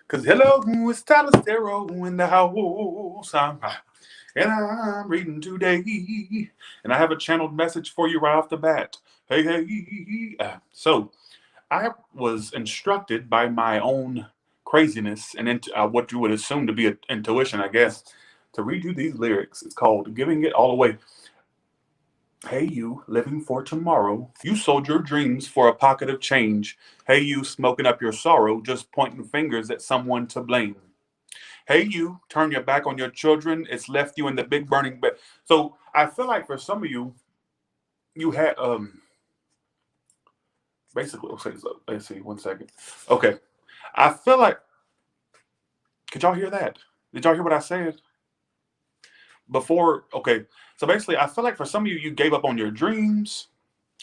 Cause hello, it's Tyler Stero in the house. And I'm reading today. And I have a channeled message for you right off the bat. Hey, hey. So I was instructed by my own craziness and what you would assume to be an intuition, I guess, to read you these lyrics. It's called Giving It All Away. Hey, you living for tomorrow. You sold your dreams for a pocket of change. Hey, you smoking up your sorrow, just pointing fingers at someone to blame. Hey, you turn your back on your children. It's left you in the big burning bed. So I feel like for some of you, you had basically. Let's see, 1 second. Okay, I feel like. Could y'all hear that? Did y'all hear what I said before? Okay, so basically, I feel like for some of you, you gave up on your dreams.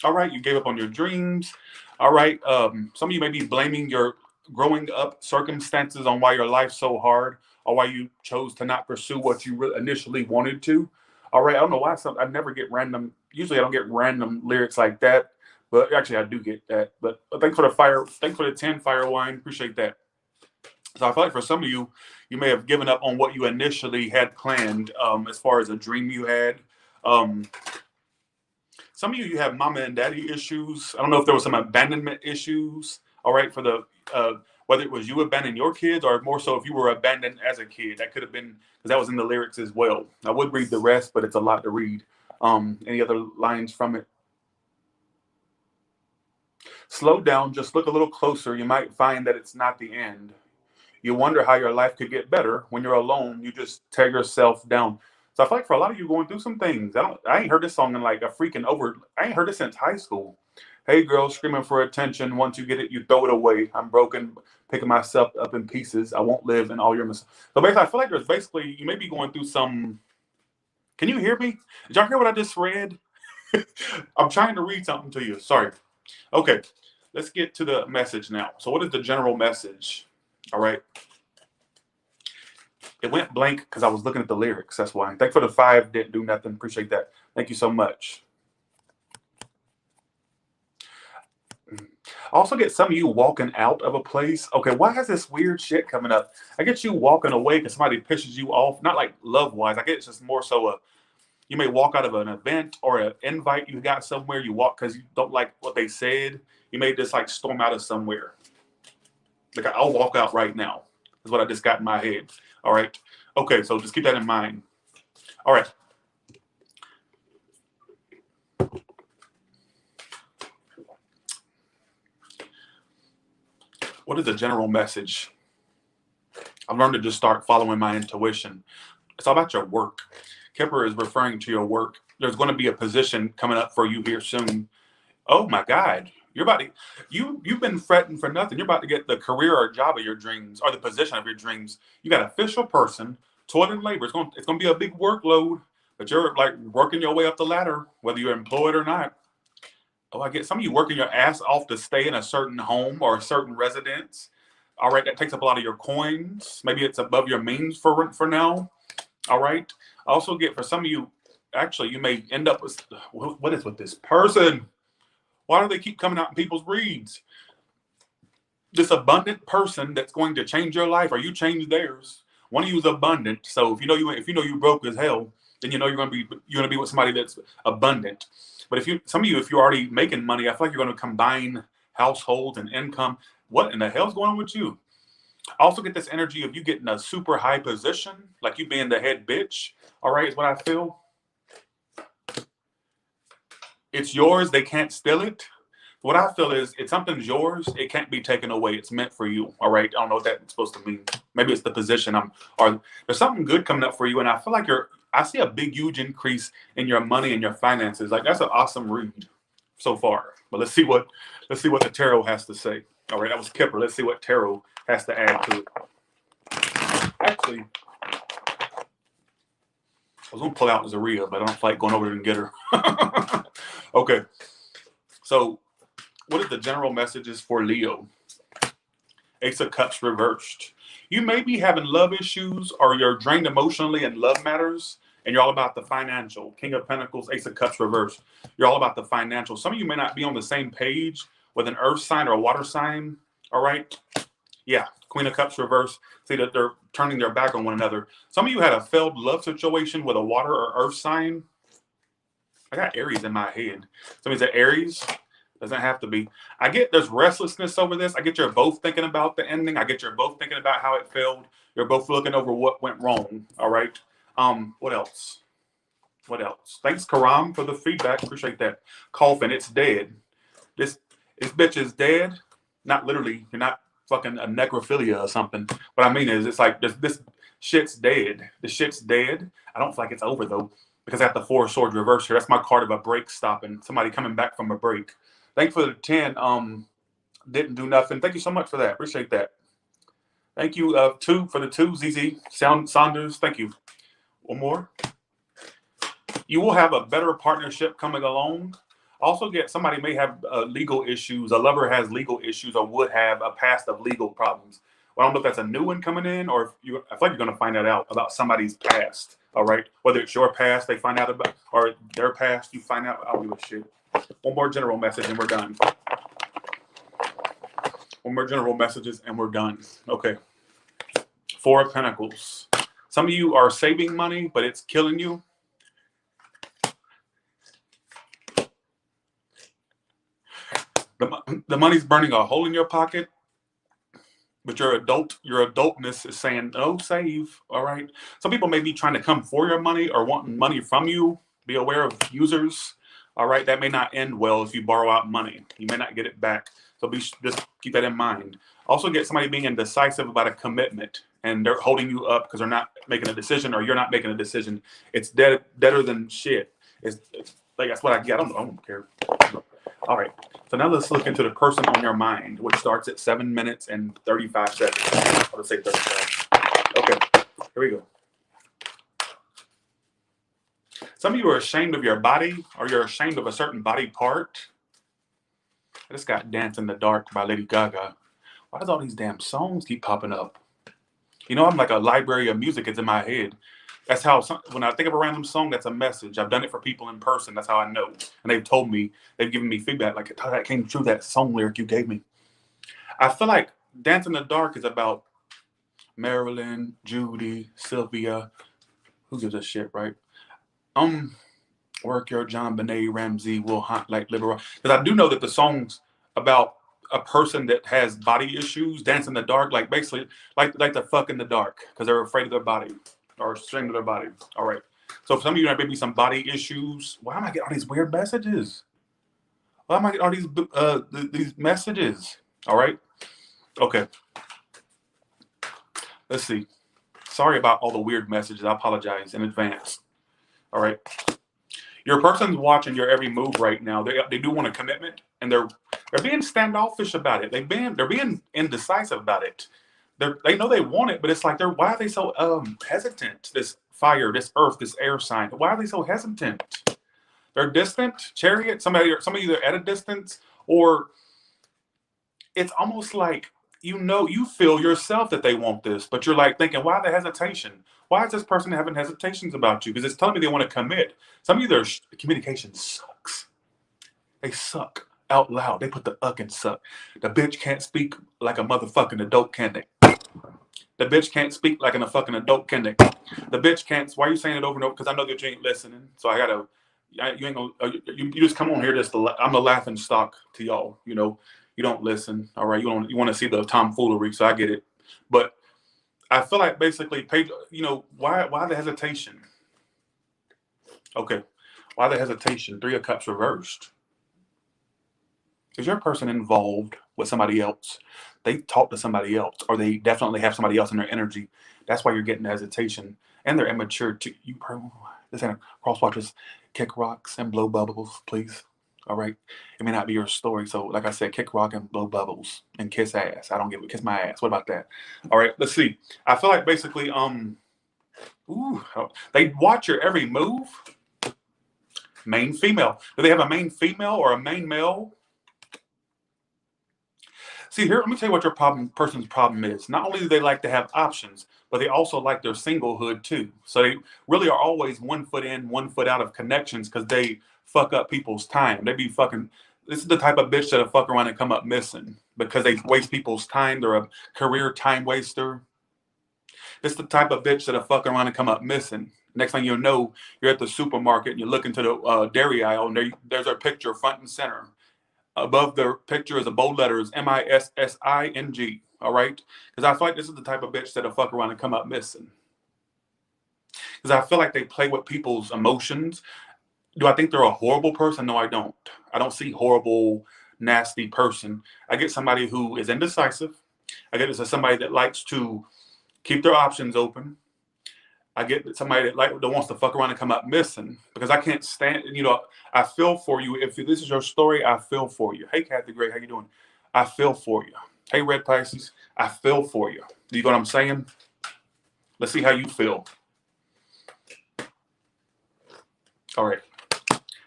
All right, you gave up on your dreams. All right, some of you may be blaming your growing up circumstances on why your life's so hard, or why you chose to not pursue what you initially wanted to. All right, I don't know why I never get random. Usually, I don't get random lyrics like that, but actually, I do get that. But thanks for the fire. Thanks for the 10 fire wine. Appreciate that. So I feel like for some of you, you may have given up on what you initially had planned, as far as a dream you had. Um, some of you have mama and daddy issues. I don't know if there was some abandonment issues. All right, for the whether it was you abandoning your kids or more so if you were abandoned as a kid, that could have been because that was in the lyrics as well. I would read the rest, but it's a lot to read. Any other lines from it? Slow down, just look a little closer. You might find that it's not the end. You wonder how your life could get better. When you're alone, you just tear yourself down. So I feel like for a lot of you going through some things, I ain't heard this song in like a freaking over. I ain't heard it since high school. Hey girl, screaming for attention. Once you get it, you throw it away. I'm broken, picking myself up in pieces. I won't live in all your mistakes. So basically, I feel like there's basically you may be going through some. Can you hear me? Did y'all hear what I just read? I'm trying to read something to you. Sorry. Okay, let's get to the message now. So what is the general message? All right. It went blank because I was looking at the lyrics. That's why. Thanks for the 5. Didn't do nothing. Appreciate that. Thank you so much. I also get some of you walking out of a place. Okay, why is this weird shit coming up? I get you walking away because somebody pisses you off. Not like love-wise. I get it's just more so you may walk out of an event or an invite you got somewhere. You walk because you don't like what they said. You may just like storm out of somewhere. Like I'll walk out right now. Is what I just got in my head. All right. Okay, so just keep that in mind. All right. What is the general message? I've learned to just start following my intuition. It's all about your work. Kipper is referring to your work. There's going to be a position coming up for you here soon. Oh my God. You're about to you've been fretting for nothing. You're about to get the career or job of your dreams or the position of your dreams. You got an official person, toil and labor. It's gonna be a big workload, but you're like working your way up the ladder, whether you're employed or not. Oh, I get some of you working your ass off to stay in a certain home or a certain residence. All right, that takes up a lot of your coins. Maybe it's above your means for now. All right. I also get for some of you, actually, you may end up with what is with this person? Why do they keep coming out in people's reads? This abundant person that's going to change your life, or you change theirs. One of you is abundant. So if you know you broke as hell, then you know you're gonna be with somebody that's abundant. But some of you, if you're already making money, I feel like you're gonna combine households and income. What in the hell's going on with you? I also get this energy of you getting a super high position, like you being the head bitch. All right, is what I feel. It's yours. They can't steal it. What I feel is if something's yours, it can't be taken away. It's meant for you. All right. I don't know what that's supposed to mean. Maybe it's the position or there's something good coming up for you. And I feel like I see a big, huge increase in your money and your finances. Like that's an awesome read so far. But let's see what the tarot has to say. All right. That was Kipper. Let's see what tarot has to add to it. Actually, I was going to pull out Zaria, but I don't feel like going over there and get her. Okay. So what is the general messages for Leo? Ace of Cups reversed. You may be having love issues or you're drained emotionally in love matters and you're all about the financial. King of Pentacles, Ace of Cups reversed. You're all about the financial. Some of you may not be on the same page with an earth sign or a water sign. All right. Yeah. Queen of Cups reverse. See that they're turning their back on one another. Some of you had a failed love situation with a water or earth sign. I got Aries in my head. Somebody said Aries. Doesn't have to be. I get there's restlessness over this. I get you're both thinking about the ending. I get you're both thinking about how it failed. You're both looking over what went wrong. All right. What else? What else? Thanks, Karam, for the feedback. Appreciate that. Coffin, it's dead. This bitch is dead. Not literally. You're not fucking a necrophilia or something. What I mean is, it's like this shit's dead. The shit's dead. I don't feel like it's over though, because I got the 4 of Swords reverse here. That's my card of a break stopping. Somebody coming back from a break. Thanks for the 10. Didn't do nothing. Thank you so much for that. Appreciate that. Thank you. 2 for the 2. ZZ Saunders. Thank you. One more. You will have a better partnership coming along. Also, get somebody may have legal issues. A lover has legal issues or would have a past of legal problems. Well, I don't know if that's a new one coming in or if you. I feel like you're going to find that out about somebody's past. All right, whether it's your past they find out about or their past you find out. I'll give a shit. One more general message and we're done. One more general messages and we're done. Okay. 4 of Pentacles. Some of you are saving money, but it's killing you. The money's burning a hole in your pocket, but your adultness is saying, no, save. All right. Some people may be trying to come for your money or wanting money from you. Be aware of users. All right. That may not end well if you borrow out money. You may not get it back. So just keep that in mind. Also get somebody being indecisive about a commitment and they're holding you up because they're not making a decision or you're not making a decision. It's deader than shit. It's like, that's what I get. I don't care. All right. So now let's look into the person on your mind, which starts at 7 minutes and 35 seconds. I'll just say 35. Okay. Here we go. Some of you are ashamed of your body or you're ashamed of a certain body part. I just got Dance in the Dark by Lady Gaga. Why does all these damn songs keep popping up? You know, I'm like a library of music. It's in my head. That's how, when I think of a random song, that's a message. I've done it for people in person. That's how I know. And they've told me, they've given me feedback, like, that came true, that song lyric you gave me. I feel like Dance in the Dark is about Marilyn, Judy, Sylvia. Who gives a shit, right? Work Your John Benet Ramsey will hunt like liberal. Because I do know that the song's about a person that has body issues, Dance in the Dark, like basically like the fuck in the dark because they're afraid of their body or ashamed of their body. All right. So for some of you, there may be some body issues. Why am I getting all these weird messages? Why am I getting all these messages? All right. Okay. Let's see. Sorry about all the weird messages. I apologize in advance. All right. Your person's watching your every move right now. They do want a commitment, and they're being standoffish about it. They're being indecisive about it. They know they want it, but it's like why are they so hesitant? This fire, this earth, this air sign. Why are they so hesitant? They're distant. Chariot. Some of you are at a distance, or it's almost like you feel yourself that they want this, but you're like thinking, why the hesitation? Why is this person having hesitations about you? Because it's telling me they want to commit. Some of you, their communication sucks. They suck out loud. They put the in suck. The bitch can't speak like a motherfucking adult, can they? The bitch can't speak like a fucking adult, can they? The bitch can't. Why are you saying it over and over? Because I know that you ain't listening. So I gotta. You ain't gonna. You just come on here. I'm the laughing stock to y'all. You know. You don't listen. All right. You want to see the tomfoolery. So I get it. But I feel like basically, why the hesitation? Okay. Why the hesitation? 3 of Cups reversed. Is your person involved with somebody else? They talk to somebody else, or they definitely have somebody else in their energy. That's why you're getting the hesitation. And they're immature too. This ain't a crosswalk. Just kick rocks and blow bubbles, please. All right. It may not be your story. So like I said, kick rock and blow bubbles and kiss ass. I don't give a kiss my ass. What about that? All right. Let's see. I feel like basically, they watch your every move. Main female. Do they have a main female or a main male? See here, let me tell you what your person's problem is. Not only do they like to have options, but they also like their singlehood too. So they really are always 1 foot in, 1 foot out of connections because they fuck up people's time. They be fucking This is the type of bitch that'll fuck around and come up missing because they waste people's time. They're a career time waster. This is the type of bitch that'll fuck around and come up missing. Next thing you know, you're at the supermarket and you look into the dairy aisle and there's her picture front and center. Above their picture is a bold letters MISSING. All right, because I feel like this is the type of bitch that'll fuck around and come up missing. Because I feel like they play with people's emotions. Do I think they're a horrible person? No, I don't. I don't see horrible, nasty person. I get somebody who is indecisive. I get somebody that likes to keep their options open. I get somebody that wants to fuck around and come up missing because I can't stand. You know, I feel for you. If this is your story, I feel for you. Hey, Kathy Gray, how you doing? I feel for you. Hey, Red Pisces, I feel for you. Do you know what I'm saying? Let's see how you feel. All right.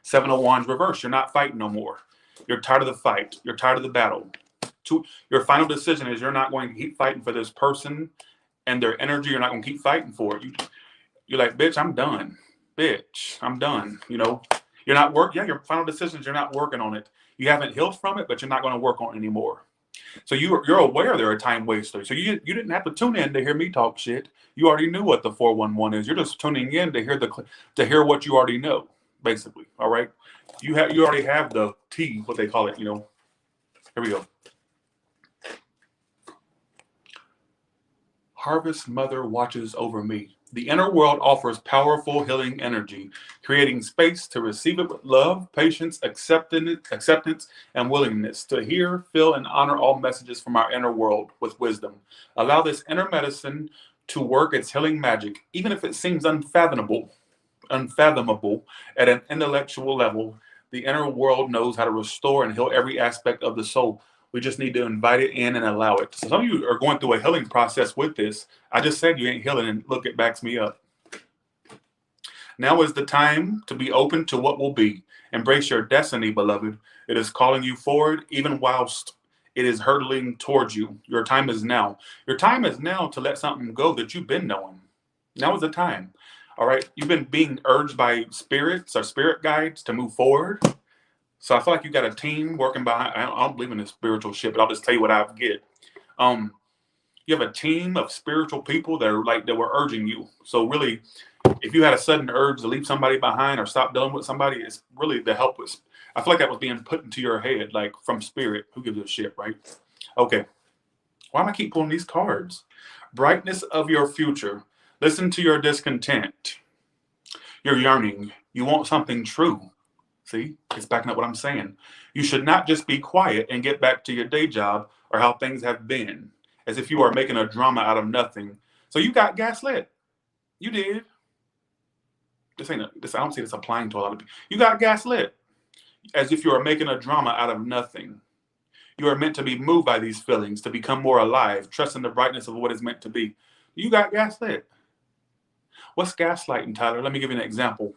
7 of Wands reverse. You're not fighting no more. You're tired of the fight. You're tired of the battle. Your final decision is you're not going to keep fighting for this person and their energy. You're not going to keep fighting for it. You're like, bitch, I'm done. Bitch, I'm done. You know, you're not working. Yeah, your final decision is you're not working on it. You haven't healed from it, but you're not going to work on it anymore. So you're aware they're a time waster. So you didn't have to tune in to hear me talk shit. You already knew what the 411 is. You're just tuning in to hear what you already know, basically. All right. You already have the T, what they call it. You know. Here we go. Harvest Mother watches over me. The inner world offers powerful healing energy, creating space to receive it with love, patience, acceptance, and willingness to hear, feel, and honor all messages from our inner world with wisdom. Allow this inner medicine to work its healing magic, even if it seems unfathomable at an intellectual level. The inner world knows how to restore and heal every aspect of the soul. We just need to invite it in and allow it. So some of you are going through a healing process with this. I just said you ain't healing, and look, it backs me up. Now is the time to be open to what will be. Embrace your destiny, beloved. It is calling you forward, even whilst it is hurtling towards you. Your time is now. Your time is now to let something go that you've been knowing. Now is the time. All right. You've been being urged by spirits or spirit guides to move forward. So I feel like you got a team working behind. I don't believe in this spiritual shit, but I'll just tell you what I get. You have a team of spiritual people that were urging you. So really, if you had a sudden urge to leave somebody behind or stop dealing with somebody, it's really the help was. I feel like that was being put into your head, like from spirit. Who gives a shit, right? Okay. Why am I keep pulling these cards? Brightness of your future. Listen to your discontent. Your yearning. You want something true. See, it's backing up what I'm saying. You should not just be quiet and get back to your day job or how things have been, as if you are making a drama out of nothing. So you got gaslit. You did. I don't see this applying to a lot of people. You got gaslit, as if you are making a drama out of nothing. You are meant to be moved by these feelings, to become more alive, trusting the brightness of what is meant to be. You got gaslit. What's gaslighting, Tyler? Let me give you an example.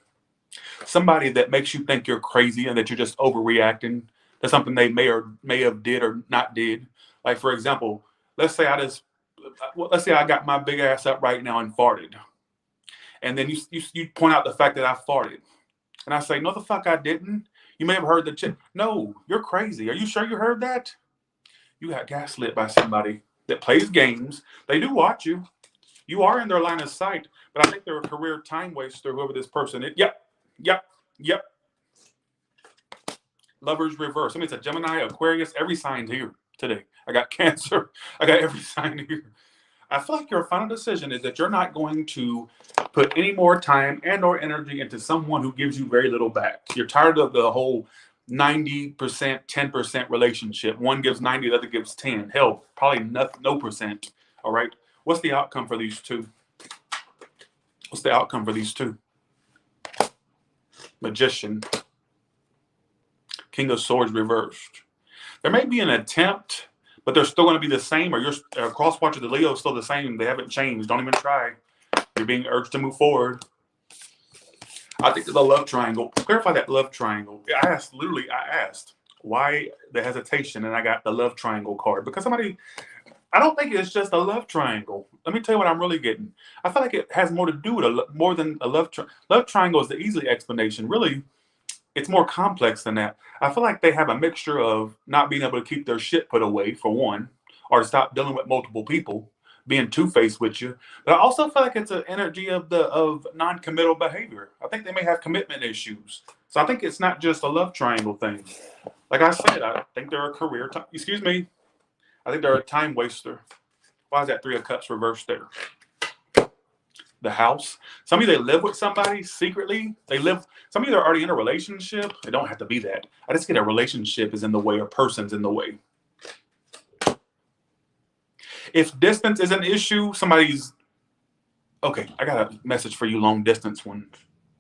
Somebody that makes you think you're crazy and that you're just overreacting to something they may have did or not did. Like, for example, let's say I got my big ass up right now and farted. And then you point out the fact that I farted. And I say, no, the fuck I didn't. You may have heard the chick. No, you're crazy. Are you sure you heard that? You got gaslit by somebody that plays games. They do watch you. You are in their line of sight, but I think they're a career time waster, whoever this person is. Yep. Lovers reverse. I mean, it's a Gemini, Aquarius, every sign here today. I got Cancer. I got every sign here. I feel like your final decision is that you're not going to put any more time and or energy into someone who gives you very little back. You're tired of the whole 90%, 10% relationship. One gives 90, the other gives 10. Hell, probably no percent. All right. What's the outcome for these two? Magician. King of Swords reversed. There may be an attempt, but they're still going to be the same, or your cross watch of the Leo is still the same. They haven't changed. Don't even try. You're being urged to move forward. I think the love triangle. Clarify that love triangle. I asked why the hesitation, and I got the love triangle card. Because I don't think it's just a love triangle. Let me tell you what I'm really getting. I feel like it has more to do with more than a love triangle. Love triangle is the easy explanation. Really, It's more complex than that. I feel like they have a mixture of not being able to keep their shit put away, for one, or to stop dealing with multiple people, being two-faced with you. But I also feel like it's an energy of non-committal behavior. I think they may have commitment issues. So I think it's not just a love triangle thing. Like I said, I think they're a career time. Excuse me. I think they're a time waster. Why is that Three of Cups reversed there? The house. Some of you, they live with somebody secretly. Some of you, they're already in a relationship. They don't have to be that. I just get a relationship is in the way, a person's in the way. If distance is an issue, somebody's okay. I got a message for you, long distance one.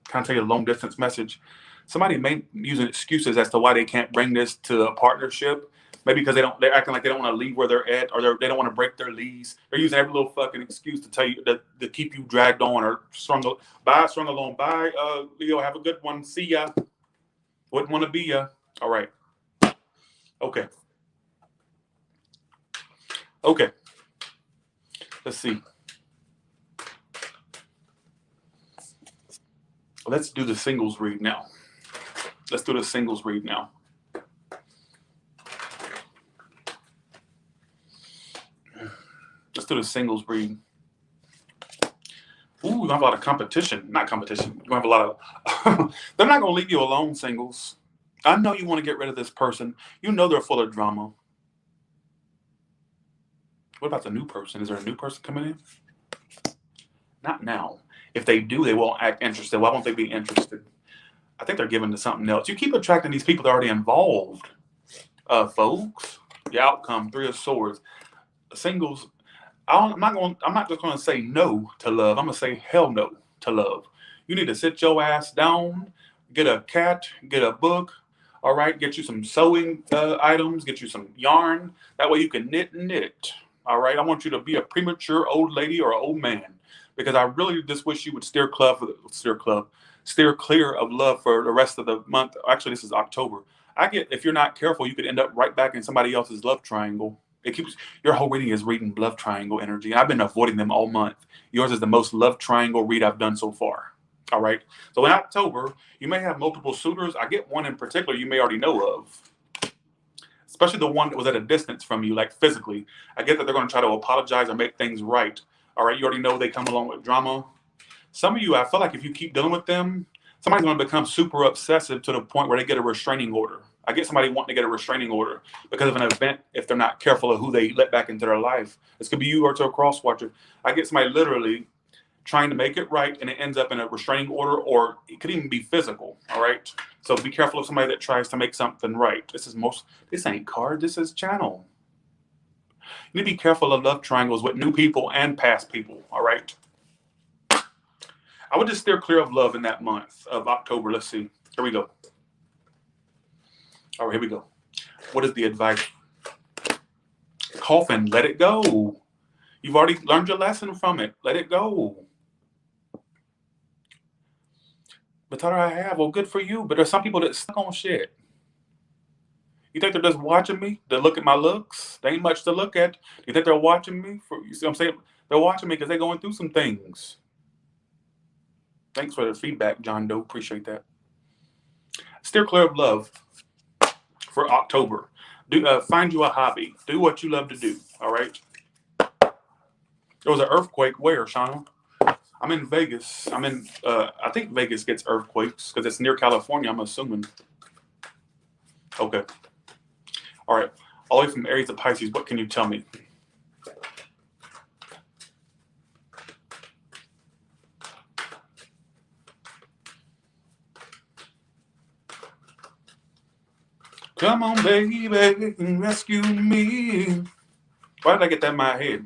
Can I tell you a long distance message? Somebody may using excuses as to why they can't bring this to a partnership. Maybe because they're acting like they don't want to leave where they're at, or they don't want to break their lease. They're using every little fucking excuse to tell you to keep you dragged on or strung along. Bye, Leo. Have a good one. See ya. Wouldn't want to be ya. All right. Okay. Okay. Let's see. Let's do the singles read now. Let's do the singles read now. Let's do the singles read. Ooh, you have a lot of competition. Not competition. You have a lot of. They're not going to leave you alone, singles. I know you want to get rid of this person. You know they're full of drama. What about the new person? Is there a new person coming in? Not now. If they do, they won't act interested. Why won't they be interested? I think they're given to something else. You keep attracting these people that are already involved, folks. The outcome, Three of Swords. Singles. I'm not just going to say no to love. I'm going to say hell no to love. You need to sit your ass down, get a cat, get a book. All right, get you some sewing items, get you some yarn. That way you can knit. All right, I want you to be a premature old lady or an old man, because I really just wish you would steer clear of love for the rest of the month. Actually, this is October. If you're not careful, you could end up right back in somebody else's love triangle. It keeps your whole reading is reading love triangle energy. And I've been avoiding them all month. Yours is the most love triangle read I've done so far. All right. So in October, you may have multiple suitors. I get one in particular you may already know of, especially the one that was at a distance from you, like physically. I get that they're going to try to apologize or make things right. All right. You already know they come along with drama. Some of you, I feel like if you keep dealing with them, somebody's going to become super obsessive to the point where they get a restraining order. I get somebody wanting to get a restraining order because of an event if they're not careful of who they let back into their life. This could be you or to a cross watcher. I get somebody literally trying to make it right and it ends up in a restraining order, or it could even be physical. All right. So be careful of somebody that tries to make something right. This ain't card. This is channel. You need to be careful of love triangles with new people and past people. All right. I would just steer clear of love in that month of October. Let's see. Here we go. All right, here we go. What is the advice? Coffin, let it go. You've already learned your lesson from it. Let it go. But Tyler, I have. Well, good for you. But there's some people that stuck on shit. You think they're just watching me to look at my looks? There ain't much to look at. You think they're watching me? You see what I'm saying? They're watching me because they're going through some things. Thanks for the feedback, John Doe. Appreciate that. Steer clear of love for October. Find you a hobby. Do what you love to do. All right. There was an earthquake. Where, Shauna? I'm in Vegas. I think Vegas gets earthquakes because it's near California, I'm assuming. Okay. All right. All the way from Aries to Pisces, what can you tell me? Come on, baby, rescue me. Why did I get that in my head?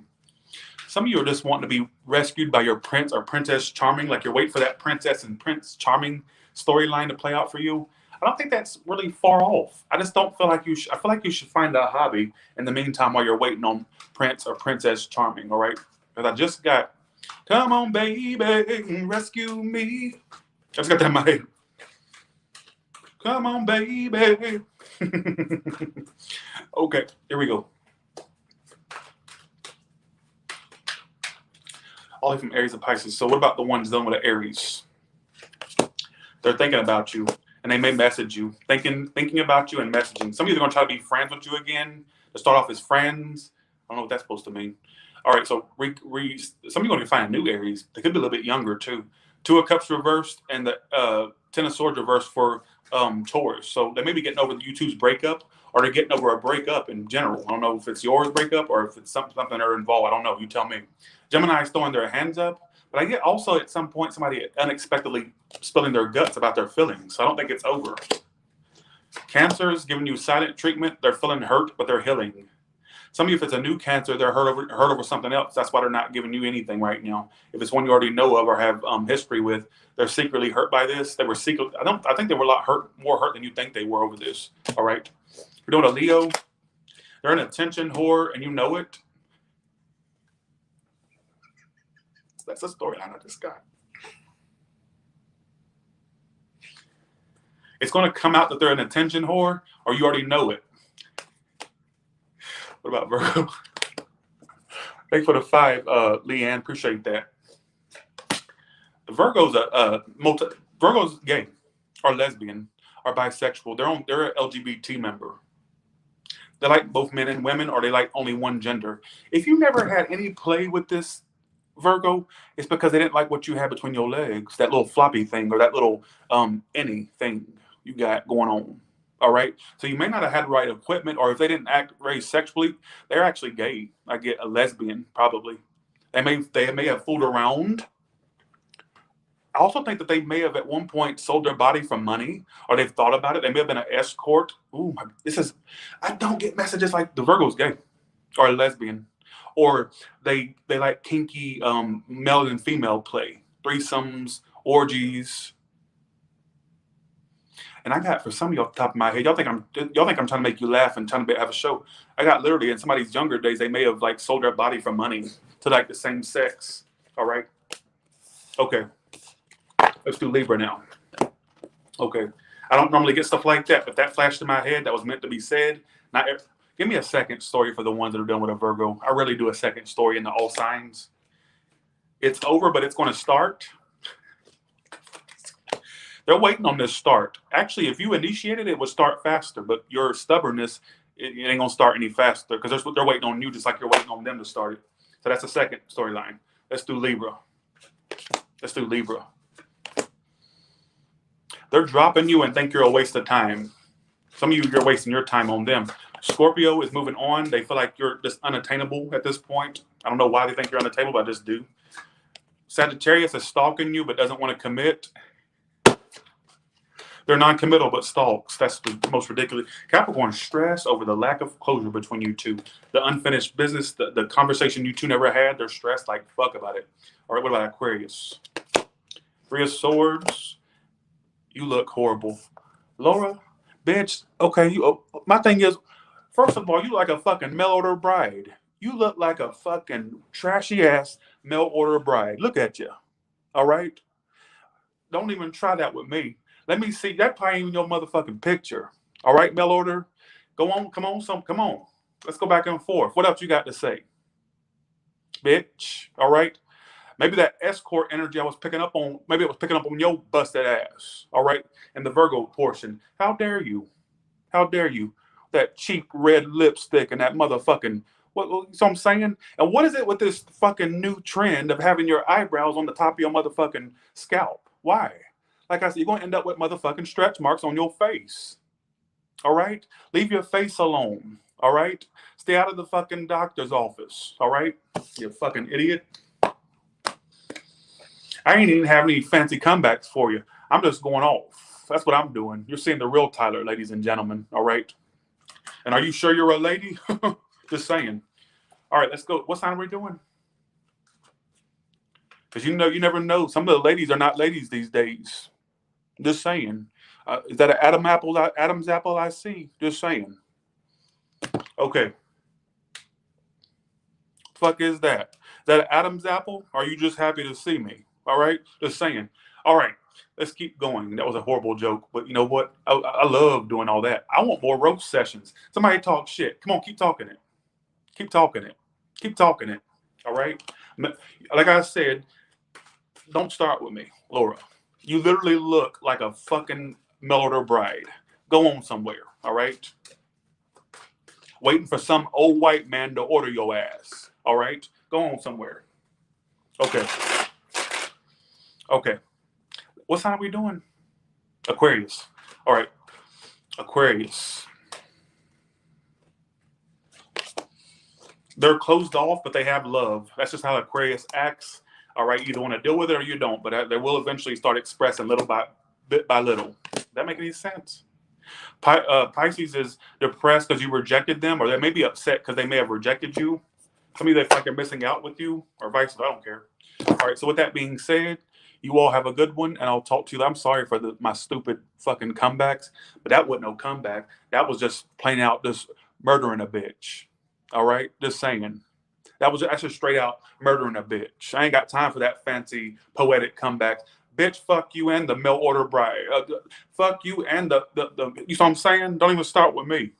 Some of you are just wanting to be rescued by your prince or princess charming, like you're waiting for that princess and prince charming storyline to play out for you. I don't think that's really far off. I just don't feel like you should. I feel like you should find a hobby in the meantime while you're waiting on prince or princess charming, all right? Because I just got, come on, baby, rescue me. I just got that in my head. Come on, baby. Okay, here we go. All the way from Aries and Pisces. So what about the ones dealing with an Aries? They're thinking about you. and they may message you, thinking about you and messaging. Some of you are going to try to be friends with you again, to start off as friends. I don't know what that's supposed to mean. All right, so some of you are going to find new Aries. They could be a little bit younger too. Two of Cups reversed and the Ten of Swords reversed for Taurus. So they may be getting over you two's breakup, or they're getting over a breakup in general. I don't know if it's yours breakup or if it's something they're involved. I don't know. You tell me. Gemini is throwing their hands up. But I get also at some point somebody unexpectedly spilling their guts about their feelings. So I don't think it's over. Cancer is giving you silent treatment. They're feeling hurt, but they're healing. Some of you, if it's a new Cancer, they're hurt over something else. That's why they're not giving you anything right now. If it's one you already know of or have history with, they're secretly hurt by this. They were secret. I think they were a lot more hurt than you think they were over this. All right. You're doing a Leo. They're an attention whore, and you know it. That's a storyline of this guy. It's going to come out that they're an attention whore, or you already know it. What about Virgo? Thanks for the 5, Leanne. Appreciate that. The Virgo's gay, or lesbian, or bisexual. They're an LGBT member. They like both men and women, or they like only one gender. If you never had any play with this Virgo, it's because they didn't like what you had between your legs, that little floppy thing, or that little anything you got going on. All right. So you may not have had the right equipment, or if they didn't act very sexually, they're actually gay. I get a lesbian, probably. They may have fooled around. I also think that they may have at one point sold their body for money, or they've thought about it. They may have been an escort. Ooh, I don't get messages like the Virgo's gay or a lesbian, or they like kinky male and female play, threesomes, orgies. And I got, for some of you off the top of my head, y'all think I'm trying to make you laugh and trying to have a show. I got literally in somebody's younger days, they may have like sold their body for money to like the same sex. All right. Okay. Let's do Libra now. Okay. I don't normally get stuff like that, but that flashed in my head. That was meant to be said. Give me a second story for the ones that are dealing with a Virgo. I really do a second story in the all signs. It's over, but it's going to start. They're waiting on this start. Actually, if you initiated it, it would start faster, but your stubbornness, it ain't going to start any faster because they're waiting on you just like you're waiting on them to start it. So that's the second storyline. Let's do Libra. They're dropping you and think you're a waste of time. Some of you're wasting your time on them. Scorpio is moving on. They feel like you're just unattainable at this point. I don't know why they think you're unattainable, but I just do. Sagittarius is stalking you but doesn't want to commit. They're non-committal but stalks. That's the most ridiculous. Capricorn, stress over the lack of closure between you two. The unfinished business, the conversation you two never had, they're stressed like fuck about it. All right, what about Aquarius? 3 of Swords. You look horrible. Laura, bitch, okay, my thing is, first of all, you look like a fucking mail order bride. You look like a fucking trashy ass mail order bride. Look at you. All right? Don't even try that with me. Let me see. That probably even your motherfucking picture. All right, mail order. Go on. Come on. Let's go back and forth. What else you got to say? Bitch. All right. Maybe that escort energy I was picking up on, maybe it was picking up on your busted ass. All right. And the Virgo portion. How dare you? How dare you? That cheap red lipstick and that motherfucking, what so I'm saying? And what is it with this fucking new trend of having your eyebrows on the top of your motherfucking scalp? Why? Like I said, you're going to end up with motherfucking stretch marks on your face. All right? Leave your face alone. All right? Stay out of the fucking doctor's office. All right? You fucking idiot. I ain't even have any fancy comebacks for you. I'm just going off. That's what I'm doing. You're seeing the real Tyler, ladies and gentlemen. All right? And are you sure you're a lady? Just saying. All right, let's go. What sign are we doing? Because you never know. Some of the ladies are not ladies these days. Just saying. Is that an Adam's apple I see? Just saying. Okay. Fuck is that? Is that an Adam's apple? Or are you just happy to see me? All right? Just saying. All right. Let's keep going. That was a horrible joke. But you know what? I love doing all that. I want more roast sessions. Somebody talk shit. Come on, keep talking it. Keep talking it. Keep talking it. All right? Like I said, don't start with me, Laura. You literally look like a fucking mail order bride. Go on somewhere, all right? Waiting for some old white man to order your ass, all right? Go on somewhere. Okay. Okay. What sign are we doing? Aquarius. All right. Aquarius. They're closed off, but they have love. That's just how Aquarius acts. All right, you either want to deal with it or you don't, but they will eventually start expressing bit by little. Does that make any sense? Pisces is depressed because you rejected them, or they may be upset because they may have rejected you. Some of you, they feel like they're missing out with you, or vice versa. I don't care. All right, so with that being said, you all have a good one, and I'll talk to you. I'm sorry for my stupid fucking comebacks, but that wasn't no comeback. That was just plain out just murdering a bitch. All right, just saying. That's just straight out murdering a bitch. I ain't got time for that fancy poetic comeback. Bitch, fuck you and the mail order bride. Fuck you and the you know what I'm saying? Don't even start with me.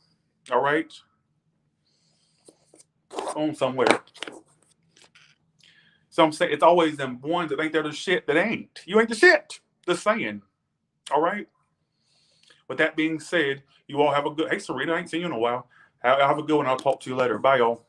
All right? On somewhere. So I'm saying it's always them ones that think they're the shit that ain't. You ain't the shit. Just saying. All right? With that being said, you all have a good. Hey, Serena, I ain't seen you in a while. Have a good one. I'll talk to you later. Bye, y'all.